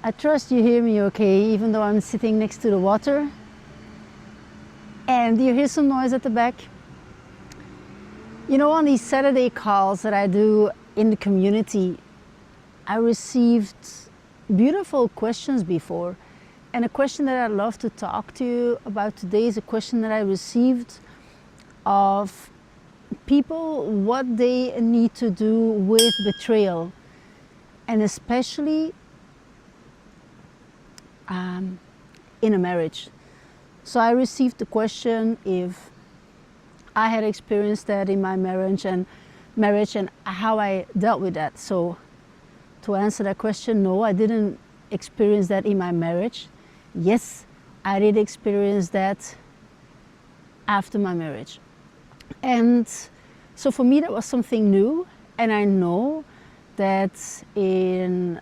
I trust you hear me okay, even though I'm sitting next to the water. And you hear some noise at the back. You know, on these Saturday calls that I do in the community, I received beautiful questions before. And a question that I'd love to talk to you about today is a question that I received of people, what they need to do with betrayal, and especially in a marriage. So I received the question if I had experienced that in my marriage and how I dealt with that. So to answer that question, no, I didn't experience that in my marriage. Yes, I did experience that after my marriage. And so for me that was something new, and I know that in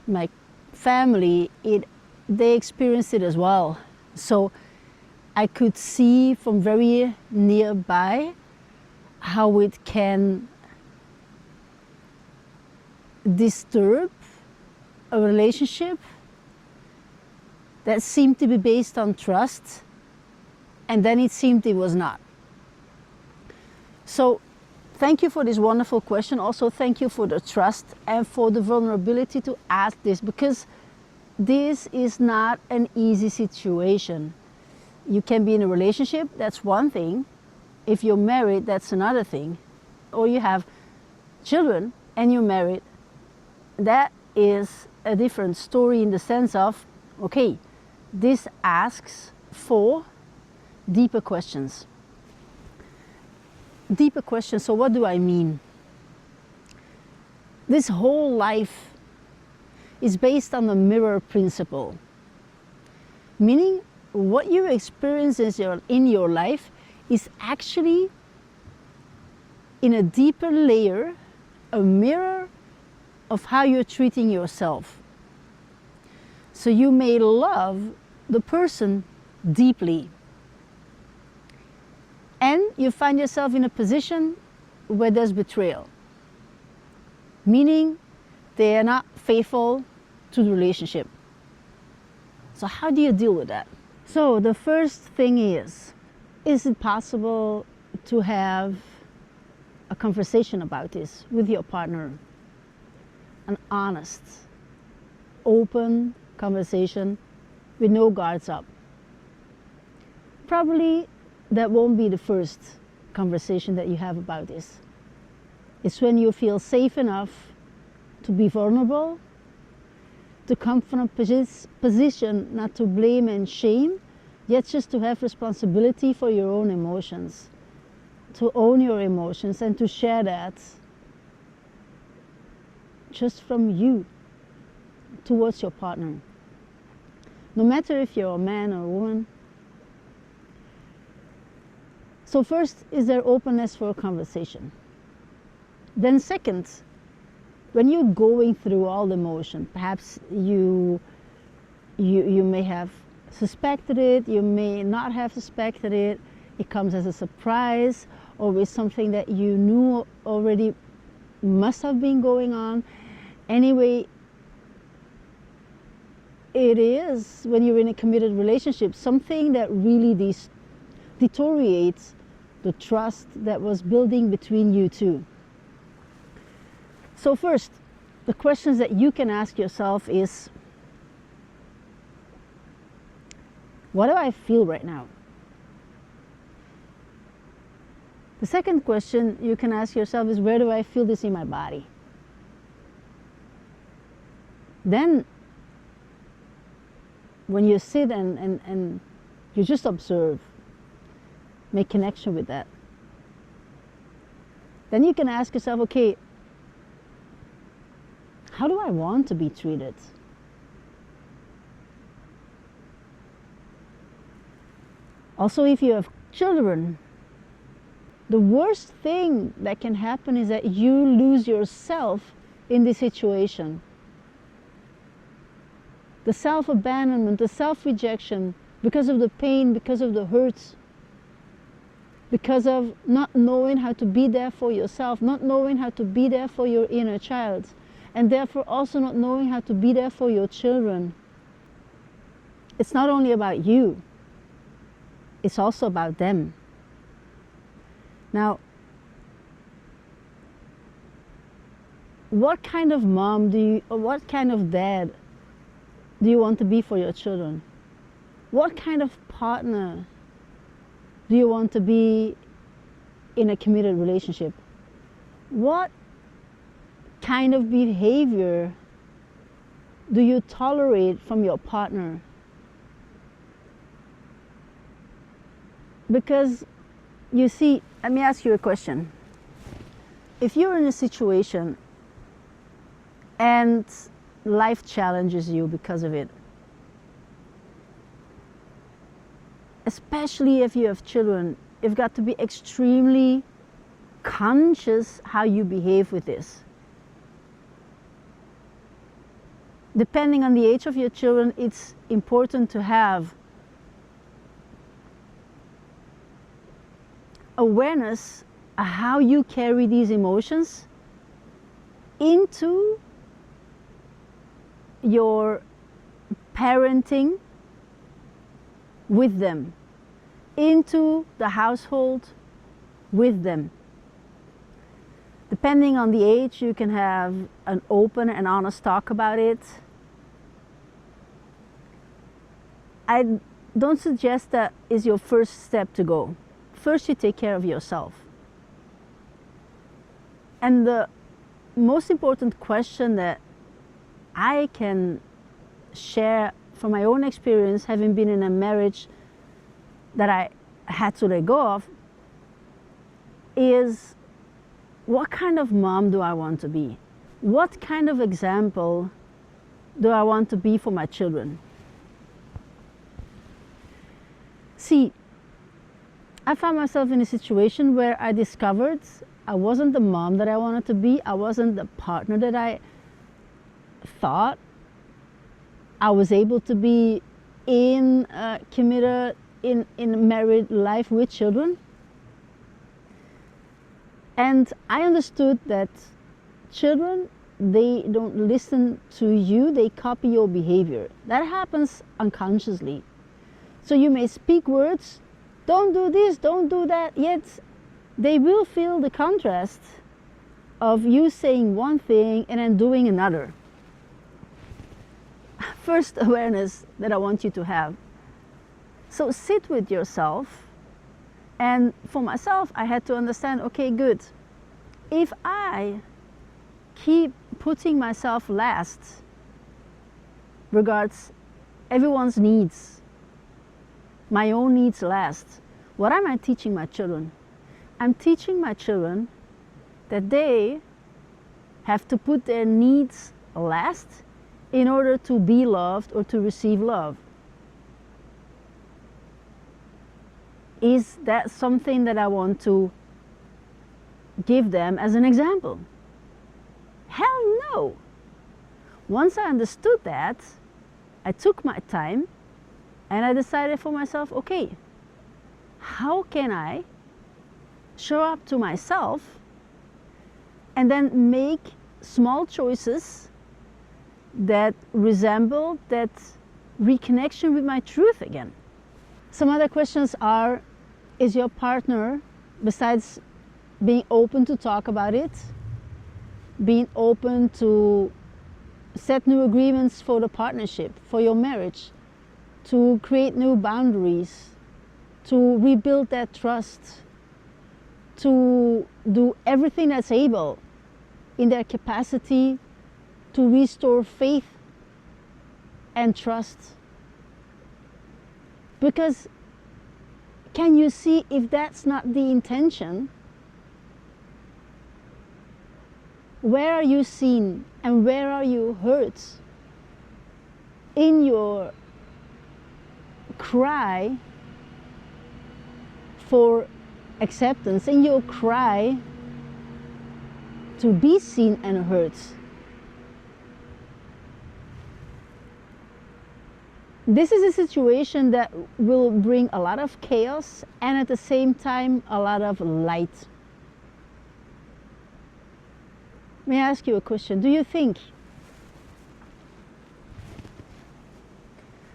my family they experienced it as well. So I could see from very nearby how it can disturb a relationship that seemed to be based on trust, and then it seemed it was not. So thank you for this wonderful question. Also thank you for the trust and for the vulnerability to ask this, because this is not an easy situation. You can be in a relationship, that's one thing. If you're married, that's another thing. Or you have children and you're married, that is a different story in the sense of, okay, this asks for deeper questions. Deeper questions, so what do I mean? This whole life is based on the mirror principle. Meaning, what you experience in your life is actually, in a deeper layer, a mirror of how you're treating yourself. So you may love the person deeply, and you find yourself in a position where there's betrayal, meaning they are not faithful to the relationship. So how do you deal with that? So the first thing is it possible to have a conversation about this with your partner? An honest, open conversation with no guards up. Probably that won't be the first conversation that you have about this. It's when you feel safe enough to be vulnerable, to come from a position not to blame and shame, yet just to have responsibility for your own emotions, to own your emotions and to share that just from you towards your partner. No matter if you're a man or a woman. So first, is there openness for a conversation? Then second, when you're going through all the emotion, perhaps you may have suspected it, you may not have suspected it, it comes as a surprise, or with something that you knew already must have been going on. Anyway, it is, when you're in a committed relationship, something that really deteriorates the trust that was building between you two. So first, the questions that you can ask yourself is, what do I feel right now? The second question you can ask yourself is, where do I feel this in my body? Then, when you sit and you just observe, make connection with that. Then you can ask yourself, okay, how do I want to be treated? Also, if you have children, the worst thing that can happen is that you lose yourself in this situation. The self-abandonment, the self-rejection, because of the pain, because of the hurts, because of not knowing how to be there for yourself, not knowing how to be there for your inner child. and therefore also not knowing how to be there for your children. It's not only about you, it's also about them. Now, what kind of mom do you, or what kind of dad do you want to be for your children? What kind of partner do you want to be in a committed relationship? What kind of behavior do you tolerate from your partner? Because you see, let me ask you a question. If you're in a situation and life challenges you because of it, especially if you have children, you've got to be extremely conscious how you behave with this. Depending on the age of your children, it's important to have awareness of how you carry these emotions into your parenting with them, into the household with them. Depending on the age, you can have an open and honest talk about it. I don't suggest that is your first step to go. First, you take care of yourself. And the most important question that I can share from my own experience, having been in a marriage that I had to let go of, is what kind of mom do I want to be? What kind of example do I want to be for my children? See, I found myself in a situation where I discovered I wasn't the mom that I wanted to be. I wasn't the partner that I thought I was able to be in committed in married life with children. And I understood that children, they don't listen to you, they copy your behavior. That happens unconsciously. So you may speak words, don't do this, don't do that, yet they will feel the contrast of you saying one thing and then doing another. First awareness that I want you to have. So sit with yourself, and for myself I had to understand, okay, good. If I keep putting myself last regards everyone's needs, my own needs last, what am I teaching my children? I'm teaching my children that they have to put their needs last in order to be loved or to receive love. Is that something that I want to give them as an example? Hell no! Once I understood that, I took my time and I decided for myself, okay, how can I show up to myself and then make small choices that resemble that reconnection with my truth again? Some other questions are, is your partner, besides being open to talk about it, being open to set new agreements for the partnership, for your marriage, to create new boundaries, to rebuild that trust, to do everything that's able in their capacity to restore faith and trust? Because can you see, if that's not the intention, where are you seen and where are you hurt in your cry for acceptance, in your cry to be seen and heard? This is a situation that will bring a lot of chaos and at the same time a lot of light. May I ask you a question? Do you think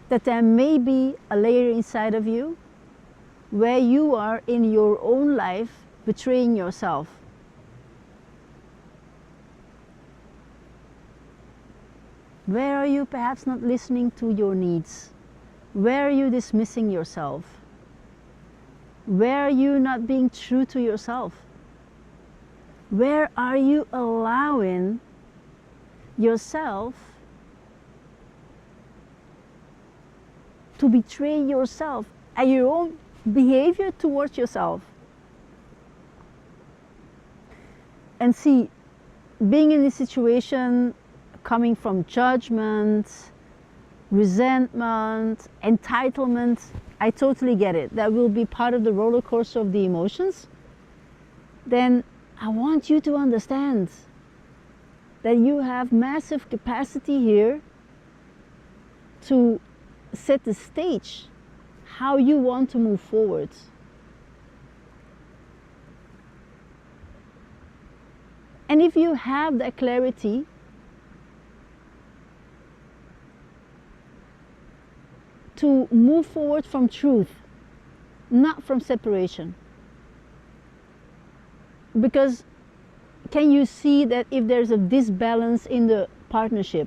that there may be a layer inside of you where you are in your own life betraying yourself? Where are you perhaps not listening to your needs? Where are you dismissing yourself? Where are you not being true to yourself? Where are you allowing yourself to betray yourself and your own behavior towards yourself? And see, being in this situation, coming from judgment, resentment, entitlement, I totally get it. That will be part of the roller coaster of the emotions. Then I want you to understand that you have massive capacity here to set the stage how you want to move forward. And if you have that clarity, to move forward from truth, not from separation. Because can you see that if there's a disbalance in the partnership,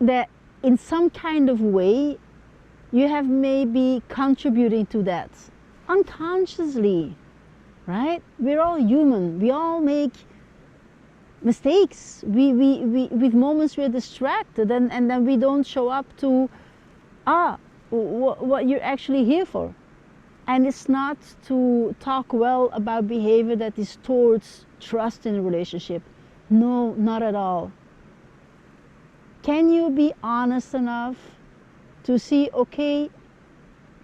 that in some kind of way you have maybe contributing to that unconsciously, right? We're all human. We all make mistakes. With moments we're distracted and then we don't show up to what you're actually here for. And it's not to talk well about behavior that is towards trust in a relationship. No, not at all. Can you be honest enough to see, okay,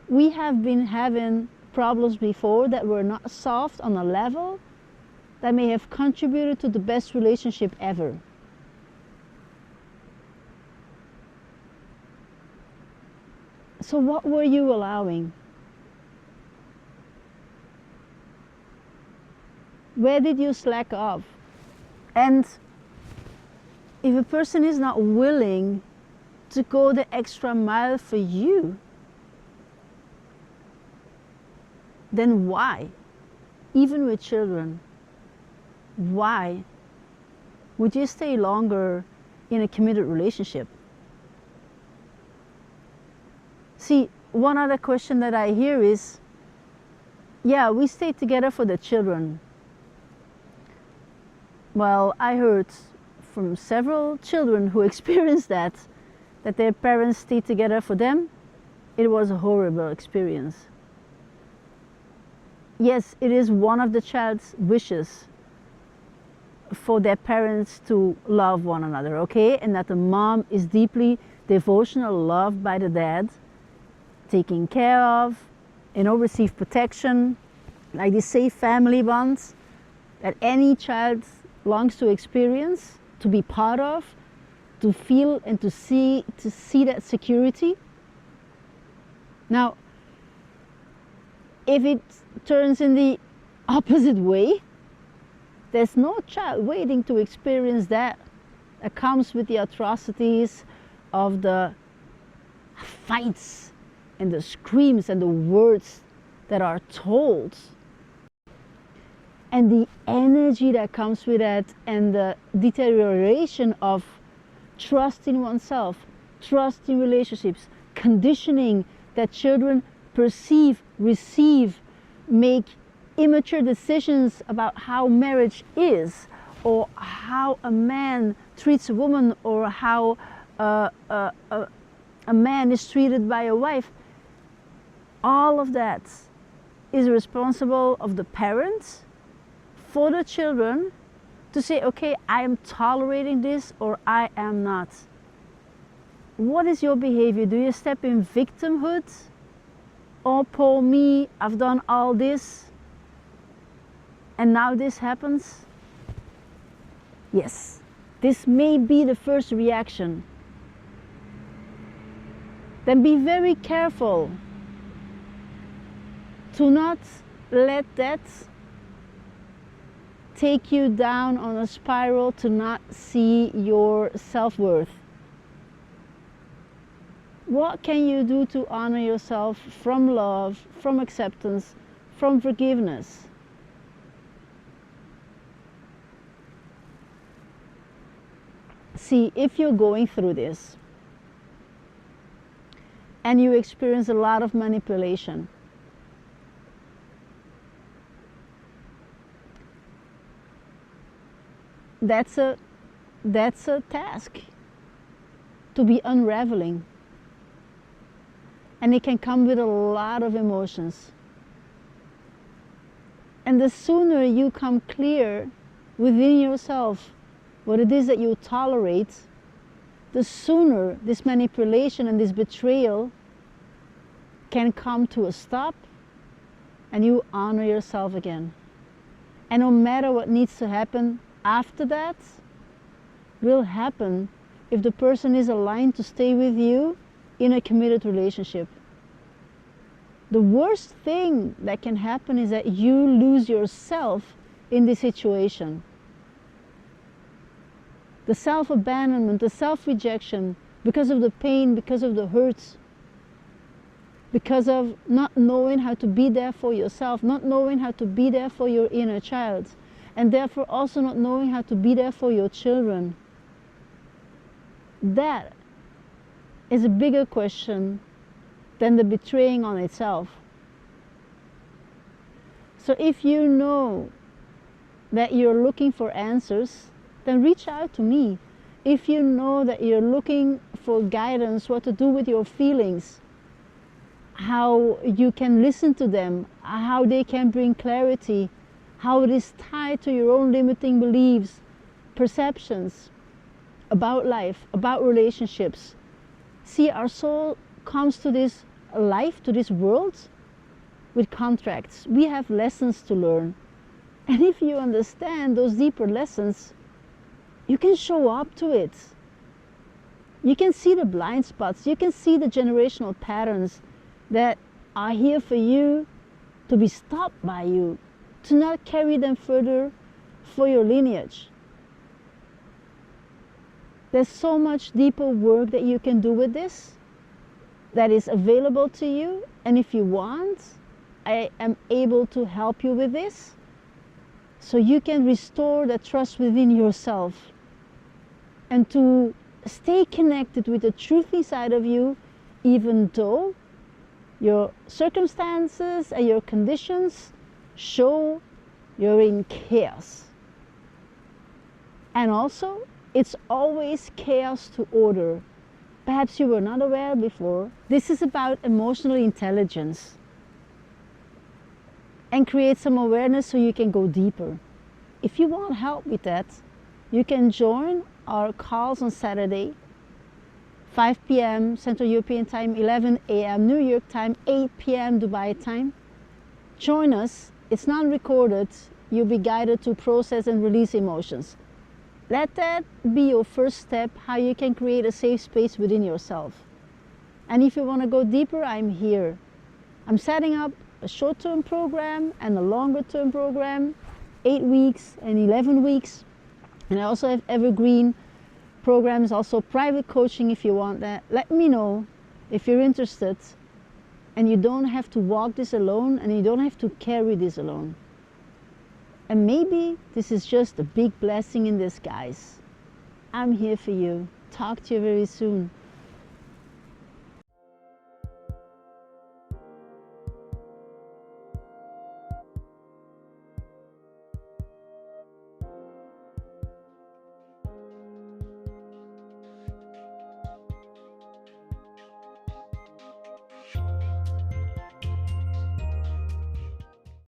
we have been having problems before that were not solved on a level that may have contributed to the best relationship ever. So what were you allowing? Where did you slack off? And if a person is not willing to go the extra mile for you, then why? Even with children, why would you stay longer in a committed relationship? See, one other question that I hear is, yeah, we stayed together for the children. Well, I heard from several children who experienced that their parents stayed together for them. It was a horrible experience. Yes, it is one of the child's wishes for their parents to love one another, okay? And that the mom is deeply devotional, loved by the dad, taken care of, receive protection, like the safe family bonds that any child longs to experience, to be part of, to feel and to see that security. Now, if it turns in the opposite way, there's no child waiting to experience that. That comes with the atrocities of the fights and the screams and the words that are told. And the energy that comes with that, and the deterioration of trust in oneself, trust in relationships, conditioning that children perceive, receive, make immature decisions about how marriage is, or how a man treats a woman, or how a man is treated by a wife. All of that is responsible of the parents for the children to say, okay, I am tolerating this or I am not. What is your behavior? Do you step in victimhood? Oh, poor me, I've done all this and now this happens? Yes, this may be the first reaction. Then be very careful to not let that take you down on a spiral to not see your self-worth. What can you do to honor yourself from love, from acceptance, from forgiveness? See, if you're going through this and you experience a lot of manipulation, that's a task to be unraveling. And it can come with a lot of emotions. And the sooner you come clear within yourself what it is that you tolerate, the sooner this manipulation and this betrayal can come to a stop and you honor yourself again. And no matter what needs to happen after that, will happen if the person is aligned to stay with you in a committed relationship. The worst thing that can happen is that you lose yourself in this situation. The self-abandonment, the self-rejection, because of the pain, because of the hurts, because of not knowing how to be there for yourself, not knowing how to be there for your inner child, and therefore also not knowing how to be there for your children. That is a bigger question than the betraying on itself. So if you know that you're looking for answers, then reach out to me. If you know that you're looking for guidance, what to do with your feelings, how you can listen to them, how they can bring clarity, how it is tied to your own limiting beliefs, perceptions about life, about relationships. See, our soul comes to this life, to this world, with contracts. We have lessons to learn. And if you understand those deeper lessons, you can show up to it. You can see the blind spots. You can see the generational patterns that are here for you to be stopped by you, to not carry them further for your lineage. There's so much deeper work that you can do with this that is available to you. And if you want, I am able to help you with this, so you can restore the trust within yourself and to stay connected with the truth inside of you, even though your circumstances and your conditions show you're in chaos. And also, it's always chaos to order. Perhaps you were not aware before. This is about emotional intelligence. And create some awareness so you can go deeper. If you want help with that, you can join our calls on Saturday, 5 p.m. Central European Time, 11 a.m. New York time, 8 p.m. Dubai time. Join us. It's non-recorded. You'll be guided to process and release emotions. Let that be your first step, how you can create a safe space within yourself. And if you want to go deeper, I'm here. I'm setting up a short-term program and a longer-term program, 8 weeks and 11 weeks. And I also have evergreen programs, also private coaching if you want that. Let me know if you're interested. And you don't have to walk this alone, and you don't have to carry this alone. And maybe this is just a big blessing in disguise. I'm here for you. Talk to you very soon.